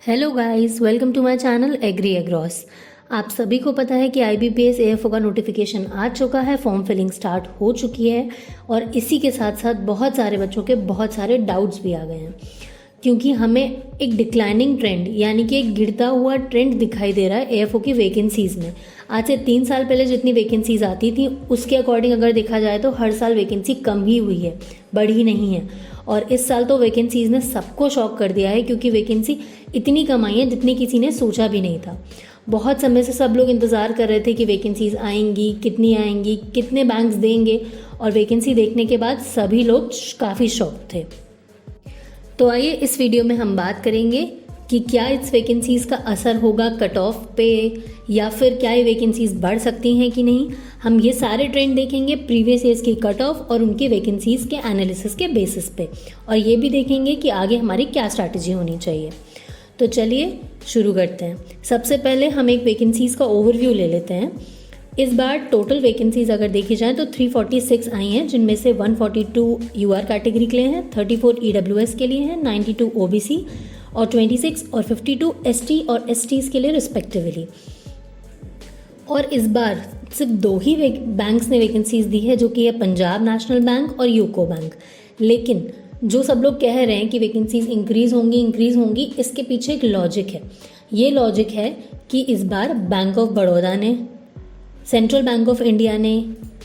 Hello guys, welcome to my channel Agri Agros. आप सभी को पता है कि IBPS AFO का नोटिफिकेशन आ चुका है, फॉर्म फिलिंग स्टार्ट हो चुकी है और इसी के साथ साथ बहुत सारे बच्चों के बहुत सारे डाउट्स भी आ गए हैं, क्योंकि हमें एक डिक्लाइनिंग ट्रेंड यानी कि एक गिरता हुआ ट्रेंड दिखाई दे रहा है AFO की वैकेंसीज़ में। आज से 3 साल पहले जितनी वैकेंसीज़ आती थी उसके अकॉर्डिंग अगर देखा जाए तो हर साल वैकेंसी कम ही हुई है, बढ़ी नहीं है। और इस साल तो वैकेंसीज़ ने सबको शॉक कर दिया है, क्योंकि वैकेंसी इतनी कम आई है जितनी किसी ने सोचा भी नहीं था। बहुत समय से सब लोग इंतज़ार कर रहे थे कि वैकेंसीज़ आएंगी, कितनी आएंगी, कितने बैंक्स देंगे, और वैकेंसी देखने के बाद सभी लोग काफ़ी शॉक थे। तो आइए इस वीडियो में हम बात करेंगे कि क्या इस वैकेंसीज़ का असर होगा कट ऑफ पे, या फिर क्या ये वैकेंसीज़ बढ़ सकती हैं कि नहीं। हम ये सारे ट्रेंड देखेंगे प्रीवियस ईयर्स की कट ऑफ और उनकी वैकेंसीज़ के एनालिसिस के बेसिस पे, और ये भी देखेंगे कि आगे हमारी क्या स्ट्रैटेजी होनी चाहिए। तो चलिए शुरू करते हैं। सबसे पहले हम एक वैकेंसीज़ का ओवरव्यू ले लेते हैं। इस बार टोटल वैकेंसीज अगर देखी जाए तो 346 आई हैं, जिनमें से 142 UR कैटेगरी के लिए हैं, 34 EWS के लिए हैं, 92 OBC और 26 और 52 ST और STs के लिए रिस्पेक्टिवली। और इस बार सिर्फ 2 ही बैंक्स ने वैकेंसीज दी है, जो कि है पंजाब नेशनल बैंक और यूको बैंक। लेकिन जो सब लोग कह रहे हैं कि वैकेंसीज इंक्रीज़ होंगी, इसके पीछे एक लॉजिक है। ये लॉजिक है कि इस बार बैंक ऑफ बड़ौदा ने, सेंट्रल बैंक ऑफ इंडिया ने,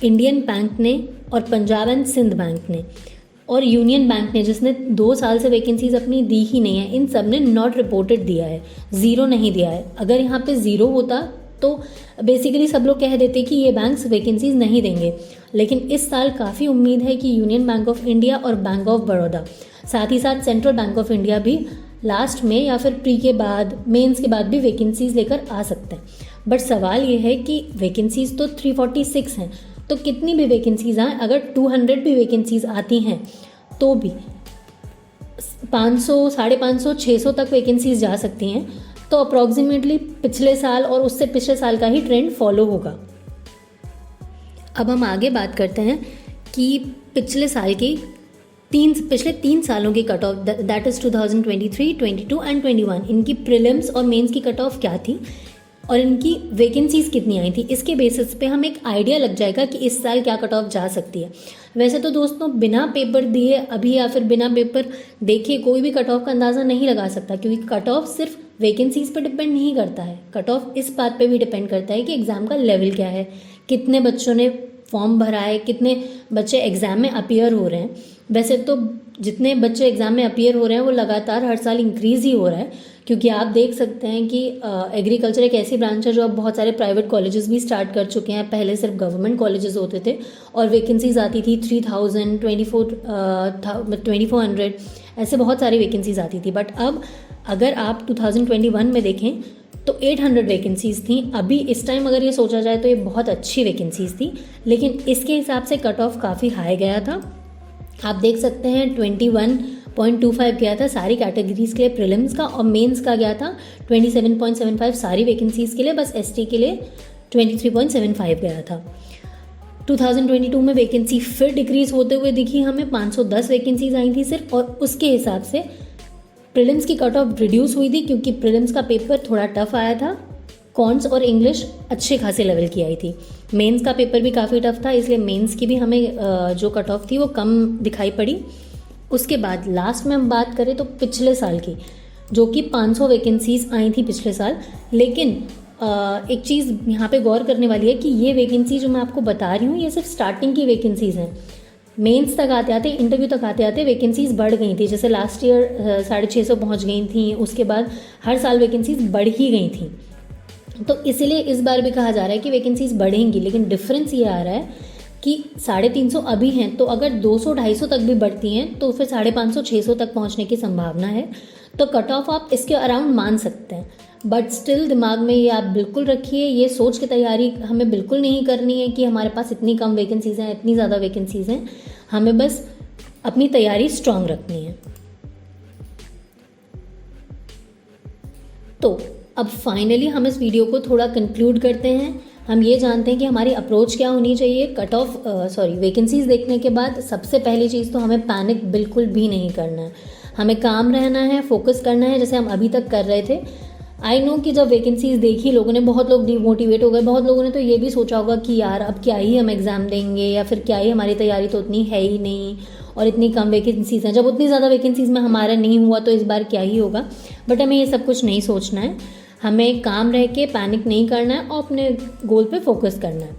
इंडियन बैंक ने और पंजाब एंड सिंध बैंक ने और यूनियन बैंक ने, जिसने 2 साल से वैकेंसीज अपनी दी ही नहीं है, इन सब ने नॉट रिपोर्टेड दिया है, ज़ीरो नहीं दिया है। अगर यहाँ पे ज़ीरो होता तो बेसिकली सब लोग कह देते कि ये बैंक्स वैकेंसीज नहीं देंगे। लेकिन इस साल काफ़ी उम्मीद है कि यूनियन बैंक ऑफ इंडिया और बैंक ऑफ बड़ौदा, साथ ही साथ सेंट्रल बैंक ऑफ इंडिया भी लास्ट में या फिर प्री के बाद, मेंस के बाद भी वैकेंसीज लेकर आ सकते हैं। बट सवाल ये है कि वैकेंसीज तो 346 हैं, तो कितनी भी वैकेंसीज आएँ, अगर 200 भी वैकेंसीज आती हैं तो भी 500, 550, 600 तक वैकेंसीज जा सकती हैं। तो अप्रॉक्सीमेटली पिछले साल और उससे पिछले साल का ही ट्रेंड फॉलो होगा। अब हम आगे बात करते हैं कि पिछले 3 सालों की cut off, that is 2023, 22 and 21, इनकी प्रीलिम्स और मेंस की कट ऑफ क्या थी और इनकी वैकेंसीज़ कितनी आई थी। इसके बेसिस पे हम एक आइडिया लग जाएगा कि इस साल क्या कट ऑफ जा सकती है। वैसे तो दोस्तों बिना पेपर दिए अभी या फिर बिना पेपर देखे कोई भी कट ऑफ का अंदाज़ा नहीं लगा सकता, क्योंकि कट ऑफ सिर्फ वैकेंसीज़ पर डिपेंड नहीं करता है। कट ऑफ इस बात पे भी डिपेंड करता है कि एग्ज़ाम का लेवल क्या है, कितने बच्चों ने फॉर्म भरा है, कितने बच्चे एग्ज़ाम में अपीयर हो रहे हैं। वैसे तो जितने बच्चे एग्ज़ाम में अपीयर हो रहे हैं वो लगातार हर साल इंक्रीज़ ही हो रहा है, क्योंकि आप देख सकते हैं कि एग्रीकल्चर एक ऐसी ब्रांच है जो अब बहुत सारे प्राइवेट कॉलेजेस भी स्टार्ट कर चुके हैं। पहले सिर्फ गवर्नमेंट कॉलेजेस होते थे और वैकेंसीज आती थी 3000, 2400, ऐसे बहुत सारी वैकेंसीज आती थी। बट अब अगर आप 2021 में देखें तो 800 वैकेंसीज़ थी। अभी इस टाइम अगर ये सोचा जाए तो ये बहुत अच्छी वैकेंसीज़ थी, लेकिन इसके हिसाब से कट ऑफ काफ़ी हाई गया था। आप देख सकते हैं 21.25 गया था सारी कैटेगरीज के लिए प्रीलिम्स का, और मेंस का गया था 27.75 सारी वैकेंसीज़ के लिए। बस ST के लिए 23.75 गया था। 2022 में वैकेंसी फिर डिक्रीज़ होते हुए दिखी हमें, 510 वैकेंसीज आई थी सिर्फ, और उसके हिसाब से प्रीलिम्स की कट ऑफ रिड्यूस हुई थी, क्योंकि प्रीलिम्स का पेपर थोड़ा टफ आया था। कॉन्स और इंग्लिश अच्छे खासे लेवल की आई थी। मेंस का पेपर भी काफ़ी टफ था, इसलिए मेंस की भी हमें जो कट ऑफ थी वो कम दिखाई पड़ी। उसके बाद लास्ट में हम बात करें तो पिछले साल की, जो कि 500 वैकेंसीज आई थी पिछले साल। लेकिन एक चीज़ यहाँ पे गौर करने वाली है कि ये वैकेंसी जो मैं आपको बता रही हूँ ये सिर्फ स्टार्टिंग की वैकेंसीज़ हैं। मेंस तक आते आते, इंटरव्यू तक आते आते वैकेंसीज़ बढ़ गई थी। जैसे लास्ट ईयर 650 पहुँच गई थी, उसके बाद हर साल वैकेंसीज़ बढ़ ही गई थी। तो इसीलिए इस बार भी कहा जा रहा है कि वैकेंसीज बढ़ेंगी, लेकिन डिफरेंस ये आ रहा है कि 350 अभी हैं, तो अगर 200-250 तक भी बढ़ती हैं तो फिर 550-600 तक पहुंचने की संभावना है। तो कट ऑफ आप इसके अराउंड मान सकते हैं, बट स्टिल दिमाग में ये आप बिल्कुल रखिए, ये सोच के तैयारी हमें बिल्कुल नहीं करनी है कि हमारे पास इतनी कम वैकेंसीज़ हैं, इतनी ज़्यादा वैकेंसीज़ हैं। हमें बस अपनी तैयारी स्ट्रांग रखनी है। तो अब फाइनली हम इस वीडियो को थोड़ा कंक्लूड करते हैं। हम ये जानते हैं कि हमारी अप्रोच क्या होनी चाहिए। वैकेंसीज़ देखने के बाद सबसे पहली चीज़ तो हमें पैनिक बिल्कुल भी नहीं करना है, हमें काम रहना है, फोकस करना है जैसे हम अभी तक कर रहे थे। आई नो कि जब वैकेंसीज़ देखी लोगों ने, बहुत लोग डिमोटिवेट हो गए, बहुत लोगों ने तो ये भी सोचा होगा कि यार अब क्या ही हम एग्ज़ाम देंगे, या फिर क्या ही हमारी तैयारी तो उतनी है ही नहीं और इतनी कम वैकेंसीज़ हैं, जब उतनी ज़्यादा वैकेंसीज़ में हमारा नहीं हुआ तो इस बार क्या ही होगा। बट हमें ये सब कुछ नहीं सोचना है, हमें काम रह के पैनिक नहीं करना है और अपने गोल पे फोकस करना है।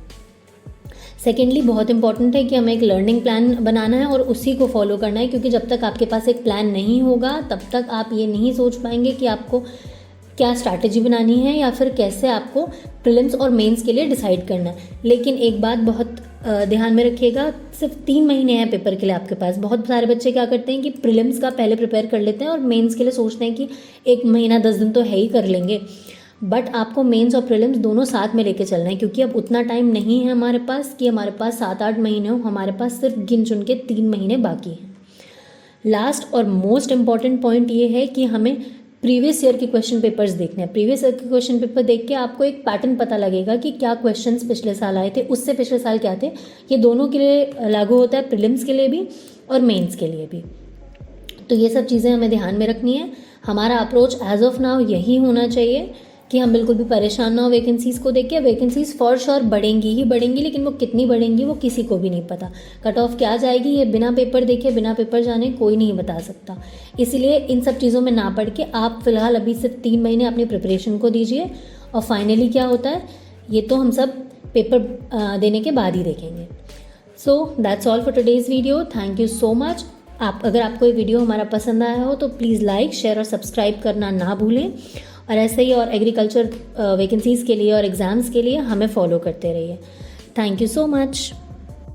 सेकेंडली बहुत इंपॉर्टेंट है कि हमें एक लर्निंग प्लान बनाना है और उसी को फॉलो करना है, क्योंकि जब तक आपके पास एक प्लान नहीं होगा तब तक आप ये नहीं सोच पाएंगे कि आपको क्या स्ट्रैटेजी बनानी है या फिर कैसे आपको प्रीलिम्स और मेंस के लिए डिसाइड करना है। लेकिन एक बात बहुत ध्यान में रखिएगा, सिर्फ 3 महीने हैं पेपर के लिए आपके पास। बहुत सारे बच्चे क्या करते हैं कि प्रीलिम्स का पहले प्रिपेयर कर लेते हैं और मेंस के लिए सोचते हैं कि 1 महीना 10 दिन तो है ही, कर लेंगे। बट आपको मेंस और प्रीलिम्स दोनों साथ में लेके चलना है, क्योंकि अब उतना टाइम नहीं है हमारे पास कि हमारे पास 7-8 महीने हो, हमारे पास सिर्फ गिन चुन के 3 महीने बाकी हैं। लास्ट और मोस्ट इम्पॉर्टेंट पॉइंट ये है कि हमें प्रीवियस ईयर के क्वेश्चन पेपर्स देखने हैं। प्रीवियस ईयर के क्वेश्चन पेपर देख के आपको एक पैटर्न पता लगेगा कि क्या क्वेश्चंस पिछले साल आए थे, उससे पिछले साल क्या थे। ये दोनों के लिए लागू होता है, प्रीलिम्स के लिए भी और मेंस के लिए भी। तो ये सब चीज़ें हमें ध्यान में रखनी है। हमारा अप्रोच एज ऑफ नाउ यही होना चाहिए कि हम बिल्कुल भी परेशान ना हो वैकेंसीज़ को देख के। वैकेंसीज़ फॉर श्योर बढ़ेंगी ही बढ़ेंगी, लेकिन वो कितनी बढ़ेंगी वो किसी को भी नहीं पता। कट ऑफ क्या जाएगी ये बिना पेपर देखे, बिना पेपर जाने कोई नहीं बता सकता। इसलिए इन सब चीज़ों में ना पड़ के आप फिलहाल अभी सिर्फ 3 महीने अपनी प्रिपरेशन को दीजिए, और फाइनली क्या होता है ये तो हम सब पेपर देने के बाद ही देखेंगे। So that's all for today's video. Thank you so much. अगर आपको ये वीडियो हमारा पसंद आया हो तो प्लीज़ लाइक, शेयर और सब्सक्राइब करना ना भूलें, और ऐसे ही और एग्रीकल्चर वैकेंसीज़ के लिए और एग्ज़ाम्स के लिए हमें फॉलो करते रहिए। Thank you so much.